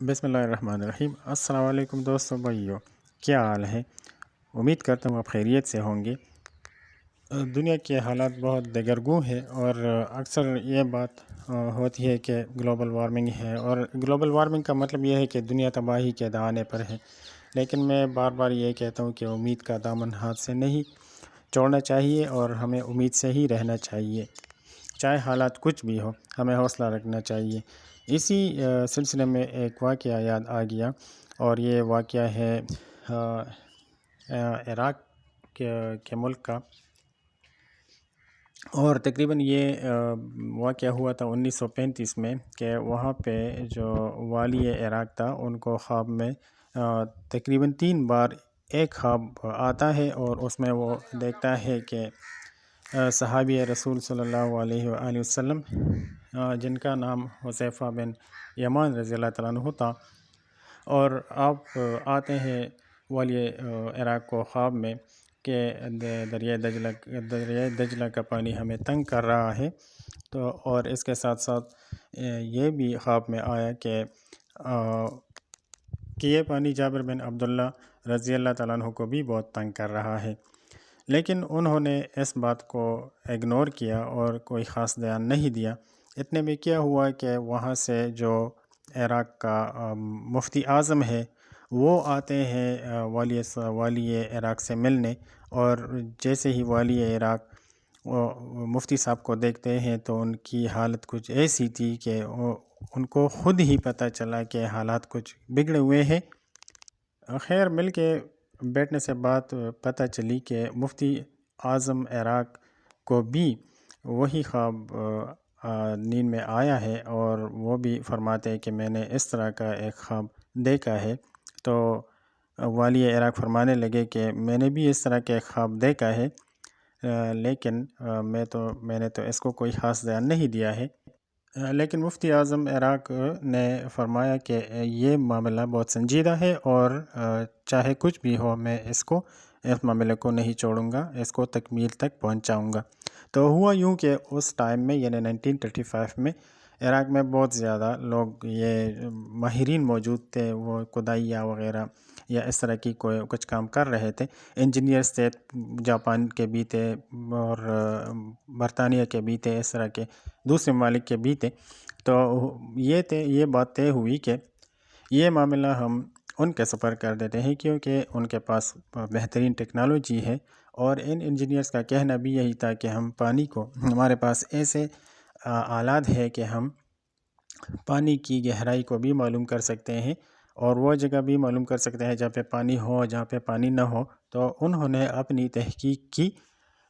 بسم اللہ الرحمن الرحیم۔ السلام علیکم دوستوں، بھائیو، کیا حال ہے؟ امید کرتا ہوں آپ خیریت سے ہوں گے۔ دنیا کے حالات بہت دگرگوں ہیں اور اکثر یہ بات ہوتی ہے کہ گلوبل وارمنگ ہے، اور گلوبل وارمنگ کا مطلب یہ ہے کہ دنیا تباہی کے دہانے پر ہے۔ لیکن میں بار بار یہ کہتا ہوں کہ امید کا دامن ہاتھ سے نہیں چھوڑنا چاہیے اور ہمیں امید سے ہی رہنا چاہیے، چاہے حالات کچھ بھی ہو، ہمیں حوصلہ رکھنا چاہیے۔ اسی سلسلے میں ایک واقعہ یاد آ گیا، اور یہ واقعہ ہے عراق کے ملک کا، اور تقریباً یہ واقعہ ہوا تھا 1935 میں، کہ وہاں پہ جو والی عراق تھا ان کو خواب میں تقریباً 3 بار ایک خواب آتا ہے، اور اس میں وہ دیکھتا ہے کہ صحابی رسول صلی اللہ علیہ وآلہ وسلم جن کا نام حذیفہ بن یمان رضی اللہ تعالیٰ عنہ تھا، اور آپ آتے ہیں والی عراق کو خواب میں کہ دریائے دجلہ کا پانی ہمیں تنگ کر رہا ہے، تو اور اس کے ساتھ ساتھ یہ بھی خواب میں آیا کہ یہ پانی جابر بن عبداللہ رضی اللہ تعالیٰ عنہ کو بھی بہت تنگ کر رہا ہے۔ لیکن انہوں نے اس بات کو اگنور کیا اور کوئی خاص دھیان نہیں دیا۔ اتنے میں کیا ہوا کہ وہاں سے جو عراق کا مفتی اعظم ہے وہ آتے ہیں والی عراق سے ملنے، اور جیسے ہی والی عراق مفتی صاحب کو دیکھتے ہیں تو ان کی حالت کچھ ایسی تھی کہ ان کو خود ہی پتہ چلا کہ حالات کچھ بگڑے ہوئے ہیں۔ خیر، مل کے بیٹھنے سے بات پتہ چلی کہ مفتی اعظم عراق کو بھی وہی خواب نیند میں آیا ہے، اور وہ بھی فرماتے ہیں کہ میں نے اس طرح کا ایک خواب دیکھا ہے۔ تو والی عراق فرمانے لگے کہ میں نے بھی اس طرح کا ایک خواب دیکھا ہے، لیکن میں نے تو اس کو کوئی خاص دھیان نہیں دیا ہے۔ لیکن مفتی اعظم عراق نے فرمایا کہ یہ معاملہ بہت سنجیدہ ہے، اور چاہے کچھ بھی ہو میں اس معاملے کو نہیں چھوڑوں گا، اس کو تکمیل تک پہنچاؤں گا۔ تو ہوا یوں کہ اس ٹائم میں، یعنی 1935 میں، عراق میں بہت زیادہ لوگ، یہ ماہرین موجود تھے، وہ کھدائیاں وغیرہ یا اس طرح کی کچھ کام کر رہے تھے۔ انجینئرز تھے، جاپان کے بھی تھے اور برطانیہ کے بھی تھے، اس طرح کے دوسرے ممالک کے بھی تھے۔ تو یہ بات طے ہوئی کہ یہ معاملہ ہم ان کے سپر کر دیتے ہیں، کیونکہ ان کے پاس بہترین ٹیکنالوجی ہے، اور ان انجینئرز کا کہنا بھی یہی تھا کہ ہم پانی کو، ہمارے پاس ایسے آلات ہے کہ ہم پانی کی گہرائی کو بھی معلوم کر سکتے ہیں، اور وہ جگہ بھی معلوم کر سکتے ہیں جہاں پہ پانی ہو، جہاں پہ پانی نہ ہو۔ تو انہوں نے اپنی تحقیق کی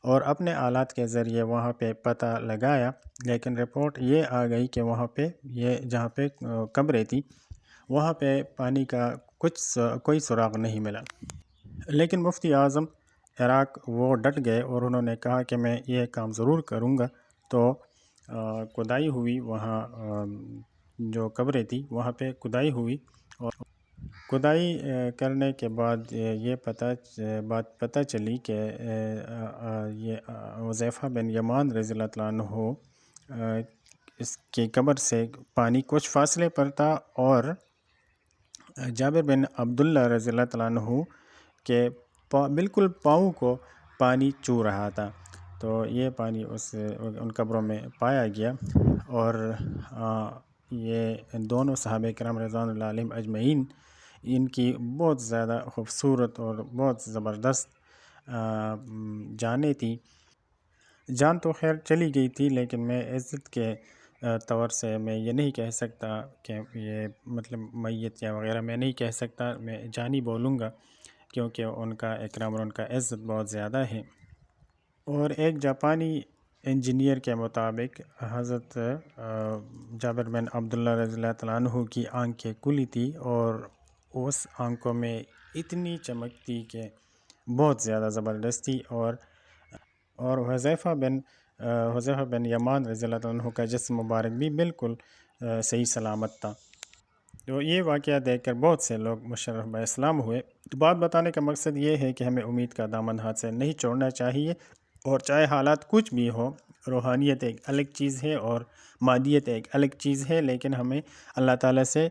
اور اپنے آلات کے ذریعے وہاں پہ پتہ لگایا، لیکن رپورٹ یہ آ گئی کہ وہاں پہ جہاں پہ قبریں تھی وہاں پہ پانی کا کوئی سراغ نہیں ملا۔ لیکن مفتی اعظم عراق وہ ڈٹ گئے، اور انہوں نے کہا کہ میں یہ کام ضرور کروں گا۔ تو کھدائی ہوئی، وہاں جو قبریں تھی وہاں پہ کھدائی ہوئی، اور کھدائی کرنے کے بعد یہ بات پتہ چلی کہ یہ حذیفہ بن یمان رضی اللہ تعالیٰ عنہ اس کی قبر سے پانی کچھ فاصلے پر تھا، اور جابر بن عبداللہ رضی اللہ تعالیٰ عنہ کے بالکل پاؤں کو پانی چھو رہا تھا۔ تو یہ پانی ان قبروں میں پایا گیا، اور یہ دونوں صحابہ کرام رضوان اللہ علیہم اجمعین، ان کی بہت زیادہ خوبصورت اور بہت زبردست جانیں تھیں۔ جان تو خیر چلی گئی تھی، لیکن میں عزت کے طور سے میں یہ نہیں کہہ سکتا کہ یہ مطلب میت یا وغیرہ میں نہیں کہہ سکتا، میں جانی بولوں گا، کیونکہ ان کا اکرام اور ان کا عزت بہت زیادہ ہے۔ اور ایک جاپانی انجینئر کے مطابق حضرت جابر بن عبداللہ رضی اللہ تعالیٰ عنہ کی آنکھیں کھلی تھی، اور اس آنکھوں میں اتنی چمک تھی کہ بہت زیادہ زبردست تھی، اور حذیفہ بن یمان رضی اللہ عنہ کا جسم مبارک بھی بالکل صحیح سلامت تھا۔ تو یہ واقعہ دیکھ کر بہت سے لوگ مشرف باسلام ہوئے۔ تو بات بتانے کا مقصد یہ ہے کہ ہمیں امید کا دامن ہاتھ سے نہیں چھوڑنا چاہیے، اور چاہے حالات کچھ بھی ہو، روحانیت ایک الگ چیز ہے اور مادیت ایک الگ چیز ہے، لیکن ہمیں اللہ تعالیٰ سے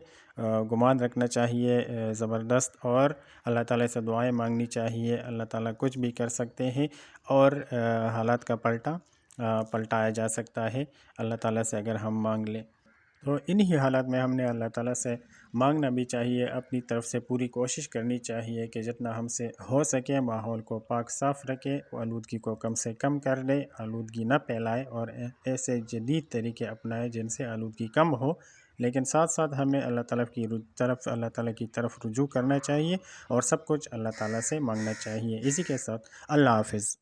گمان رکھنا چاہیے زبردست، اور اللہ تعالیٰ سے دعائیں مانگنی چاہیے۔ اللہ تعالیٰ کچھ بھی کر سکتے ہیں اور حالات کا پلٹایا جا سکتا ہے اللہ تعالیٰ سے اگر ہم مانگ لیں۔ تو انہی حالات میں ہم نے اللہ تعالیٰ سے مانگنا بھی چاہیے، اپنی طرف سے پوری کوشش کرنی چاہیے کہ جتنا ہم سے ہو سکے ماحول کو پاک صاف رکھے، آلودگی کو کم سے کم کر دے، آلودگی نہ پھیلائے، اور ایسے جدید طریقے اپنائے جن سے آلودگی کم ہو۔ لیکن ساتھ ساتھ ہمیں اللہ تعالیٰ کی طرف رجوع کرنا چاہیے اور سب کچھ اللہ تعالیٰ سے مانگنا چاہیے۔ اسی کے ساتھ اللہ حافظ۔